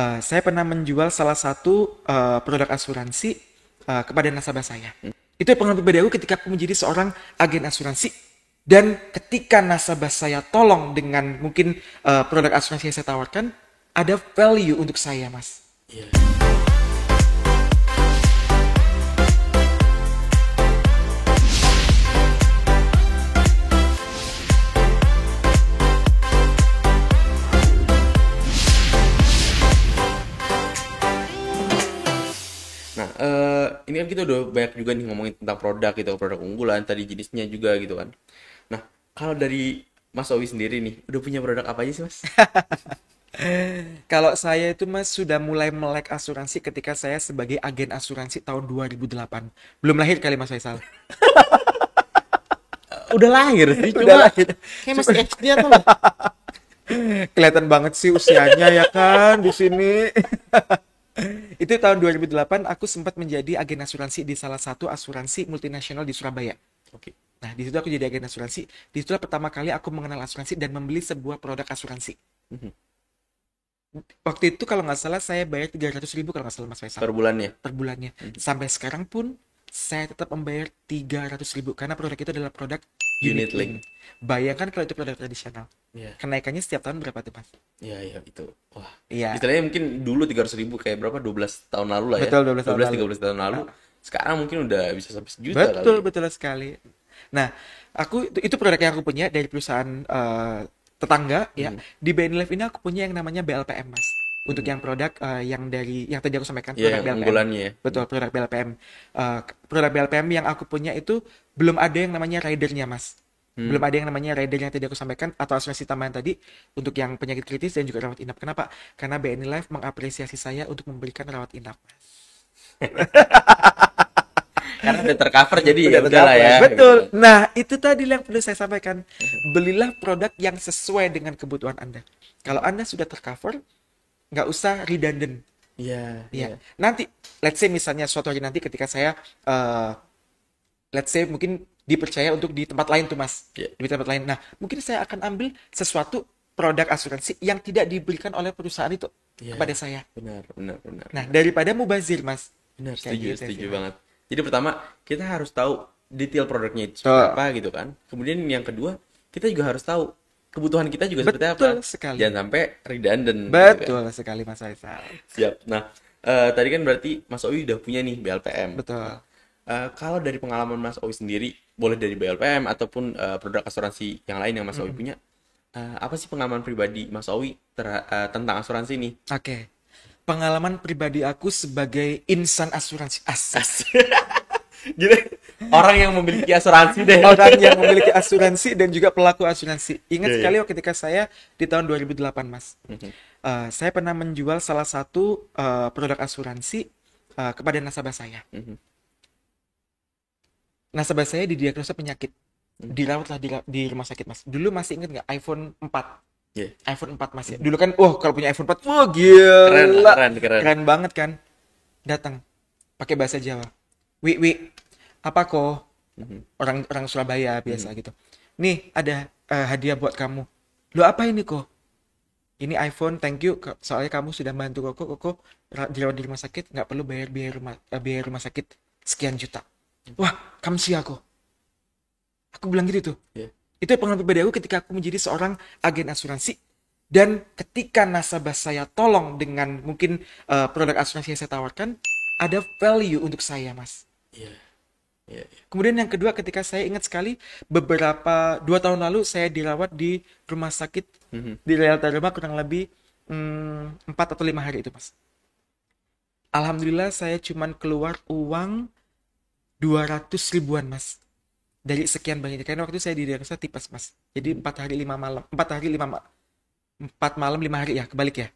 Saya pernah menjual salah satu produk asuransi kepada nasabah saya. Itu pengalaman pribadi aku ketika aku menjadi seorang agen asuransi dan ketika nasabah saya tolong dengan mungkin produk asuransi yang saya tawarkan, ada value untuk saya, Mas. Iya. Nah, ini kan kita udah banyak juga nih ngomongin tentang produk gitu, produk unggulan, tadi jenisnya juga gitu kan. Nah, kalau dari Mas Owi sendiri nih, udah punya produk apa aja sih, Mas? Kalau saya itu Mas sudah mulai melek asuransi ketika saya sebagai agen asuransi tahun 2008. Belum lahir kali Mas Faisal. Udah lahir sih, Udah cuma lahir. kayak masih SD atau lah. Kelihatan banget sih usianya ya kan di sini. Itu tahun 2008 aku sempat menjadi agen asuransi di salah satu asuransi multinasional di Surabaya. Oke. Nah, di situ aku jadi agen asuransi. Di situlah pertama kali aku mengenal asuransi dan membeli sebuah produk asuransi. Mhm. Waktu itu kalau nggak salah saya bayar 300.000 kalau nggak salah Mas Faisal Per bulannya. per bulannya. Mhm. Sampai sekarang pun saya tetap membayar 300.000 karena produk itu adalah produk unit Unit link. link. Bayangkan kalau itu produk tradisional. Iya. Kenaikannya setiap tahun berapa tuh, Mas? Iya, iya itu. Wah. Iya, Istilahnya mungkin dulu 300.000 kayak berapa? 12 tahun lalu lah ya. betul 12 tahun 12 lalu. 13 tahun lalu. Ah, Sekarang mungkin udah bisa sampai sejuta betul, kali ya. betul sekali. Nah, itu produk yang aku punya dari perusahaan tetangga ya. Mhm. Di BNI Life ini aku punya yang namanya BLPM, Mas. Untuk Mhm. yang produk yang tadi aku sampaikan Iya, produk yang BLPM. unggulannya ya. Betul, produk BLPM. Produk BLPM yang aku punya itu belum ada yang namanya ridernya, Mas. Belum Hmm. ada yang namanya rider yang tadi aku sampaikan atau asuransi tambahan tadi untuk yang penyakit kritis dan juga rawat inap. Kenapa? Karena BNI Life mengapresiasi saya untuk memberikan rawat inap. Karena udah tercover jadi ya Udah udahlah tercover. ya gitu Betul. kan. Nah, itu tadi yang perlu saya sampaikan. Belilah produk yang sesuai dengan kebutuhan Anda. Kalau Anda sudah tercover, nggak usah redundant. Iya, Ya, iya. nanti, let's say misalnya suatu hari nanti ketika saya, let's say mungkin dipercaya untuk di tempat lain tuh Mas, Iya, di tempat lain. Nah, mungkin saya akan ambil sesuatu produk asuransi yang tidak diberikan oleh perusahaan itu iya. kepada saya. Benar, benar, benar, Nah, benar. daripada mubazir Mas, Benar, kayak setuju, gitu setuju sih Mas. banget. Jadi pertama, kita harus tahu detail produknya itu seperti Tuh, apa gitu kan. Kemudian yang kedua, kita juga harus tahu kebutuhan kita juga seperti apa. betul sekali. Jangan sampai redundant gitu kan. Betul sekali Mas Faisal. Siap. Nah, tadi kan berarti Mas Owi udah punya nih BLPM. Nah, Betul. kalau dari pengalaman Mas Owi sendiri, boleh dari BLPM ataupun produk asuransi yang lain yang Mas Owi Mm-mm. punya, apa sih pengalaman pribadi Mas Owi tentang asuransi nih? Oke. Pengalaman pribadi aku sebagai insan asuransi asik. Jadi orang yang memiliki asuransi deh. Orang yang memiliki asuransi dan juga pelaku asuransi. Iya, Ingat iya. sekali waktu ketika saya di tahun 2008, Mas. Mhm, Saya pernah menjual salah satu produk asuransi kepada nasabah saya. mhm, Nasabah saya didiagnosa penyakit. mhm. Dirawatlah di rumah sakit, Mas. Dulu masih ingat nggak iPhone 4? Iya. iPhone 4 Mas ya. Mhm. Dulu kan, wah kalau punya iPhone 4, wah Keren lah, gila. keren, keren. Keren banget kan. Datang pakai bahasa Jawa. Wi, apa kok? Mhm, Orang orang Surabaya biasa mhm. gitu. Nih ada hadiah buat kamu. Lo apa ini kok? Ini iPhone, thank you. Soalnya kamu sudah bantu koko dirawat di rumah sakit, nggak perlu bayar biaya rumah sakit sekian juta. Wah, kamu sih aku. Aku bilang gitu tuh. Iya. Itu pengalaman pribadi aku ketika aku menjadi seorang agen asuransi dan ketika nasabah saya tolong dengan mungkin produk asuransi yang saya tawarkan, ada value untuk saya, Mas. Iya, iya, iya. Kemudian yang kedua ketika saya ingat sekali beberapa 2 tahun lalu saya dirawat di rumah sakit Mhm. di Realta Rumah kurang lebih 4 atau 5 hari itu Mas. Alhamdulillah saya cuman keluar uang 200 ribuan Mas. Dari sekian banyaknya karena waktu itu saya didiagnosa tipes Mas. Jadi Mhm. 4 hari 5 malam, 4 malam 5 hari ya kebalik ya.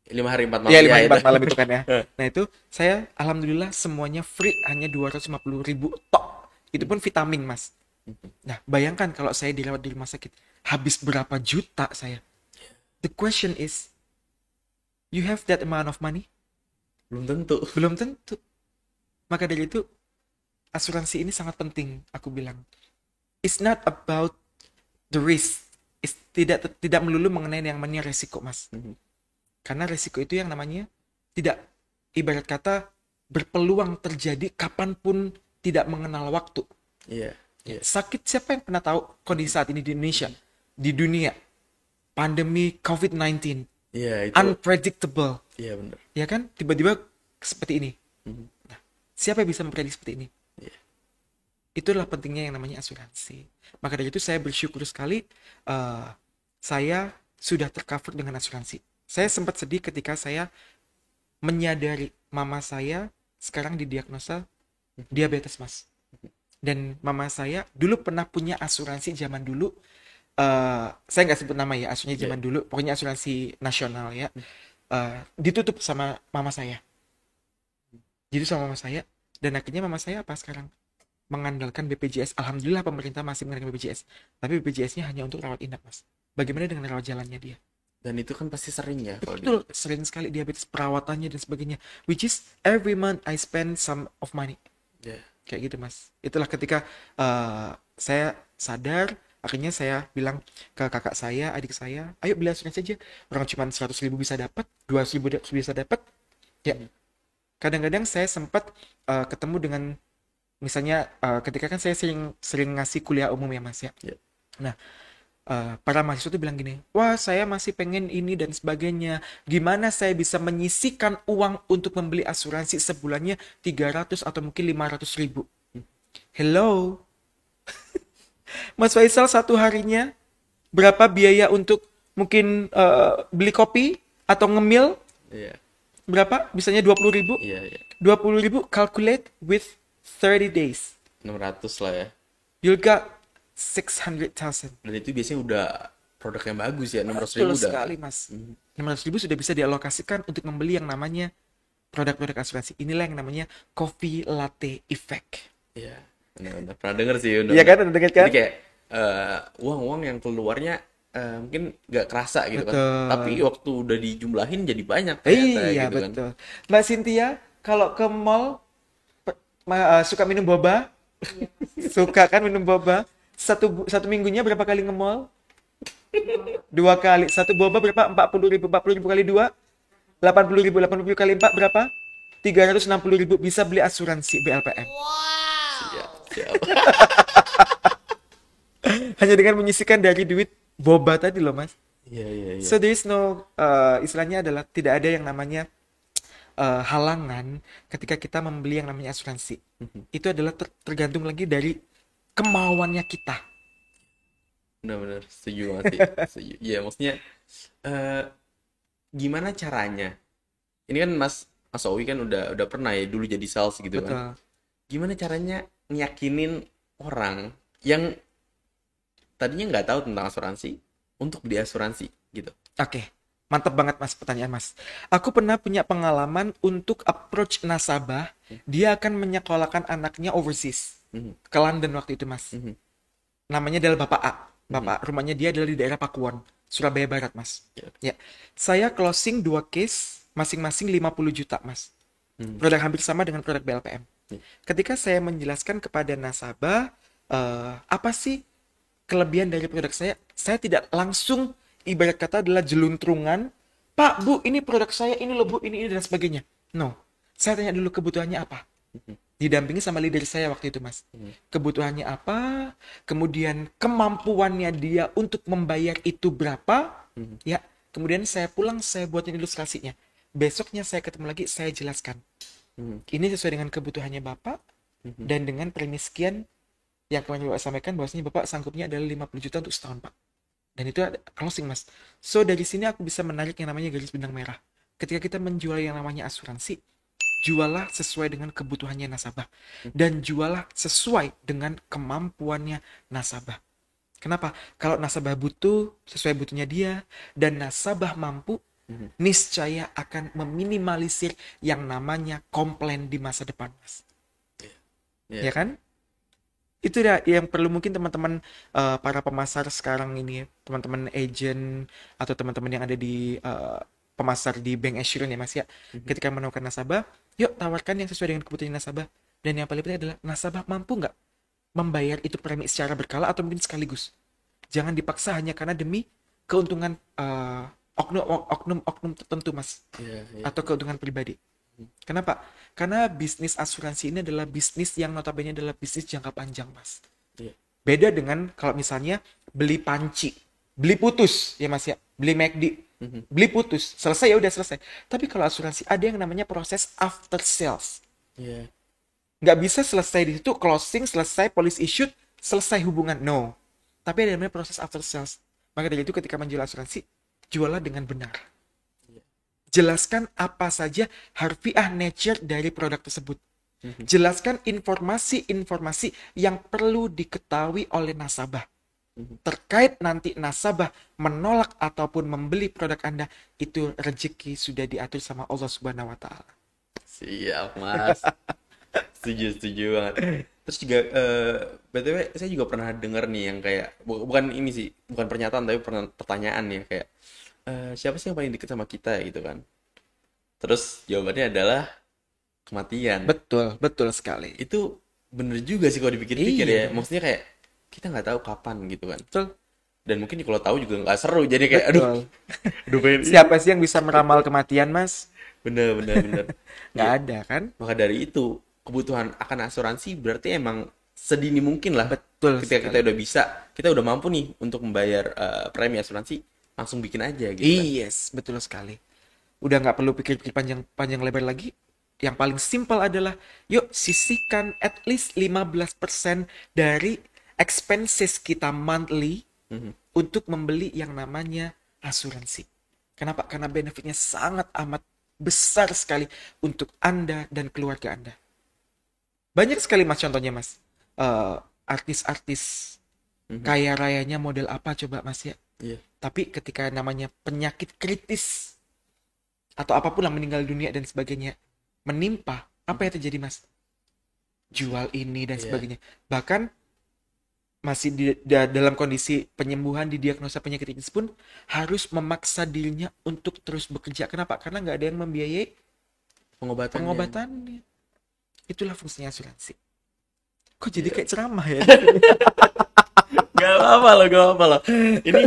5 hari 4 malam Iya ya lima hari itu. 4 malam itu kan ya. Nah itu saya alhamdulillah semuanya free hanya 250 ribu tok. Itu pun vitamin Mas. Mhm. Nah, bayangkan kalau saya dirawat di rumah sakit, habis berapa juta saya. The question is, you have that amount of money? Belum tentu. Belum tentu. Maka dari itu, asuransi ini sangat penting, aku bilang. It's not about the risk. Tidak melulu mengenai yang namanya resiko, Mas. Mhm. Karena resiko itu yang namanya tidak, ibarat kata, berpeluang terjadi kapanpun, tidak mengenal waktu. Iya, iya, Sakit, siapa yang pernah tahu kondisi saat ini di Indonesia, di dunia, pandemi COVID-19, iya itu, unpredictable, iya benar. ya kan? Tiba-tiba seperti ini. Mhm. Nah, siapa yang bisa memprediksi seperti ini? Iya. Itulah pentingnya yang namanya asuransi. Maka dari itu saya bersyukur sekali eh, saya sudah tercover dengan asuransi. Saya sempat sedih ketika saya menyadari mama saya sekarang didiagnosa diabetes, Mas. Dan mama saya dulu pernah punya asuransi zaman dulu. Saya nggak sebut nama ya, asuransi Iya. zaman dulu. Pokoknya asuransi nasional ya. Ditutup sama mama saya. Jadi sama mama saya. Dan akhirnya mama saya apa sekarang? Mengandalkan BPJS. Alhamdulillah pemerintah masih mengandalkan BPJS. Tapi BPJS-nya hanya untuk rawat inap, Mas. Bagaimana dengan rawat jalannya dia? Dan itu kan pasti sering ya kalau di. Betul, sering sekali diabetes, perawatannya dan sebagainya. Which is every month I spend some of money. Iya. Kayak gitu, Mas. Itulah ketika saya sadar, akhirnya saya bilang ke kakak saya, adik saya, ayo beli asuransi aja. Orang cuma 100.000 bisa dapat, 200.000 bisa dapat. Ya, kadang-kadang saya sempat ketemu dengan, misalnya ketika kan saya sering sering ngasih kuliah umum ya, Mas ya. Iya. Nah, para mahasiswa tuh bilang gini, wah saya masih pengen ini dan sebagainya. Gimana saya bisa menyisihkan uang untuk membeli asuransi sebulannya 300 atau mungkin 500.000? Hello, Mas Faisal satu harinya berapa biaya untuk mungkin beli kopi atau ngemil? Iya, Berapa? Bisanya 20.000? iya, iya. 20.000 calculate with 30 days. 600 lah ya. You'll got 600,000. Dan itu biasanya udah produk yang bagus ya, 600 Betul ribu udah. sekali, Mas. 600.000 sudah bisa dialokasikan untuk membeli yang namanya produk-produk asuransi. Inilah yang namanya coffee latte effect. Iya, benar-benar. Pernah denger sih, benar. Iya kan, udah dengar kan? Jadi kayak uang-uang yang keluarnya mungkin nggak kerasa gitu kan. Betul. Tapi waktu udah dijumlahin jadi banyak ternyata Iya, gitu kan. betul. Mbak Cynthia, kalau ke mall suka minum boba? Suka kan minum boba? Satu minggunya berapa kali nge-mall? 2 kali. Satu boba berapa? 40.000. 40.000 kali 2? 80.000. 80.000 kali 4 berapa? 360.000. Bisa beli asuransi BLPM. Siap, siap. Hanya dengan menyisihkan dari duit boba tadi loh, Mas. Iya, iya, iya. So there is no, istilahnya adalah tidak ada yang namanya halangan ketika kita membeli yang namanya asuransi. Itu adalah tergantung lagi dari kemauannya kita. Benar-benar setuju banget sih. Setuju. Iya, maksudnya eh gimana caranya? Ini kan Mas Owi kan udah pernah ya dulu jadi sales gitu kan. Betul. Gimana caranya ngeyakinin orang yang tadinya nggak tahu tentang asuransi untuk beli asuransi gitu? Oke, mantap banget Mas pertanyaan Mas. Aku pernah punya pengalaman untuk approach nasabah, dia akan menyekolahkan anaknya overseas Mhm, ke London waktu itu, Mas. mhm, Namanya adalah Bapak A. Bapak, rumahnya dia adalah di daerah Pakuwon, Surabaya Barat, Mas. ya, Ya, saya closing 2 case, masing-masing 50 juta, Mas. mhm, Produk hampir sama dengan produk BLPM. ya, Ketika saya menjelaskan kepada nasabah, apa sih kelebihan dari produk saya tidak langsung ibarat kata adalah jeluntrungan, Pak, Bu, ini produk saya, ini loh Bu, ini dan sebagainya. No, saya tanya dulu kebutuhannya apa. mhm, Didampingi sama leader saya waktu itu, Mas. mhm, Kebutuhannya apa, kemudian kemampuannya dia untuk membayar itu berapa, mhm, ya. Kemudian saya pulang, saya buatin ilustrasinya. Besoknya saya ketemu lagi, saya jelaskan. mhm, Ini sesuai dengan kebutuhannya Bapak mhm. dan dengan premi sekian yang kemarin Bapak sampaikan bahwasanya Bapak sanggupnya adalah 50 juta untuk setahun, Pak. Dan itu ada closing, Mas. So, dari sini aku bisa menarik yang namanya garis benang merah. Ketika kita menjual yang namanya asuransi, jualah sesuai dengan kebutuhannya nasabah. Dan jualah sesuai dengan kemampuannya nasabah. Kenapa? Kalau nasabah butuh, sesuai butuhnya dia, dan nasabah mampu, Mhm. niscaya akan meminimalisir yang namanya komplain di masa depan, Mas. Ya, Ya kan? Itu dah yang perlu mungkin teman-teman para pemasar sekarang ini ya, teman-teman agent atau teman-teman yang ada di pemasar di bank assurance ya Mas ya. Ketika menemukan nasabah, yuk tawarkan yang sesuai dengan kebutuhan nasabah. Dan yang paling penting adalah nasabah mampu nggak membayar itu premi secara berkala atau mungkin sekaligus. Jangan dipaksa hanya karena demi keuntungan oknum tertentu, Mas, Iya, iya. atau keuntungan pribadi. Kenapa? Karena bisnis asuransi ini adalah bisnis yang notabene adalah bisnis jangka panjang, Mas. Iya. Beda dengan kalau misalnya beli panci, beli putus ya Mas ya, beli McD, beli putus, selesai ya udah selesai. Tapi kalau asuransi ada yang namanya proses after sales. Iya. Nggak bisa selesai di situ, closing, selesai, policy issued, selesai hubungan. No. Tapi ada yang namanya proses after sales. Maka dari itu ketika menjual asuransi, jualah dengan benar. Jelaskan apa saja harfiah nature dari produk tersebut. Jelaskan informasi-informasi yang perlu diketahui oleh nasabah. Terkait nanti nasabah menolak ataupun membeli produk Anda, itu rezeki sudah diatur sama Allah Subhanahu wa taala. Siap, Mas. Setuju banget. Terus juga BTW saya juga pernah dengar nih yang kayak bukan ini sih, bukan pernyataan tapi pertanyaan ya kayak siapa sih yang paling dekat sama kita gitu kan. Terus jawabannya adalah kematian. Betul, betul sekali. Itu bener juga sih kalau dipikir-pikir Iya. ya. Maksudnya kayak kita nggak tahu kapan gitu kan. Betul. Dan mungkin kalau tahu juga nggak seru. Jadi kayak aduh, Betul. aduh pengen. Siapa sih yang bisa meramal kematian, Mas? Bener. Nggak Ya, ada kan? maka dari itu kebutuhan akan asuransi berarti emang sedini mungkin lah. Betul Ketika sekali. kita udah bisa, kita udah mampu nih untuk membayar premi asuransi, langsung bikin aja gitu kan. Yes, betul sekali. Udah nggak perlu pikir-pikir panjang lebar lagi. Yang paling simpel adalah, yuk sisihkan at least 15% dari expenses kita monthly untuk membeli yang namanya asuransi. Kenapa? Karena benefitnya sangat amat besar sekali untuk Anda dan keluarga Anda. Banyak sekali Mas contohnya Mas. Artis-artis kaya rayanya model apa coba Mas ya? Iya. Tapi ketika namanya penyakit kritis atau apapun lah meninggal dunia dan sebagainya menimpa, apa yang terjadi Mas? Jual ini dan Iya. sebagainya. Bahkan masih dalam kondisi penyembuhan didiagnosa penyakit kritis pun harus memaksa dirinya untuk terus bekerja. Kenapa? Karena nggak ada yang membiayai pengobatannya. Itulah fungsinya asuransi. Kok jadi kayak ceramah ya? Gak apa-apa loh. Ini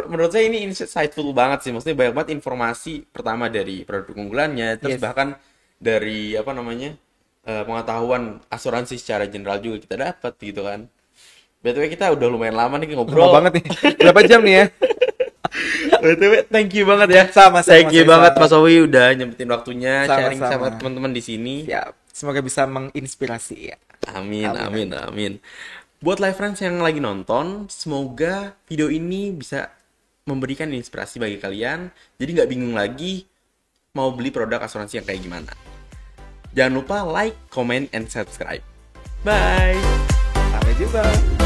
menurut saya ini insightful banget sih. Maksudnya banyak banget informasi pertama dari produk unggulannya, terus Yes. bahkan dari apa namanya pengetahuan asuransi secara general juga kita dapat gitu kan. BTW kita udah lumayan lama nih ngobrol. Lama banget nih. Berapa jam nih ya? BTW thank you banget ya. Sama-sama, Thank you Mas banget Faisal. Mas Owi udah nyempetin waktunya sharing Sama-sama. sama teman-teman di sini. Ya, semoga bisa menginspirasi ya. Amin. Buat live friends yang lagi nonton, semoga video ini bisa memberikan inspirasi bagi kalian. Jadi nggak bingung lagi mau beli produk asuransi yang kayak gimana. Jangan lupa like, comment, and subscribe. Bye! Sampai jumpa.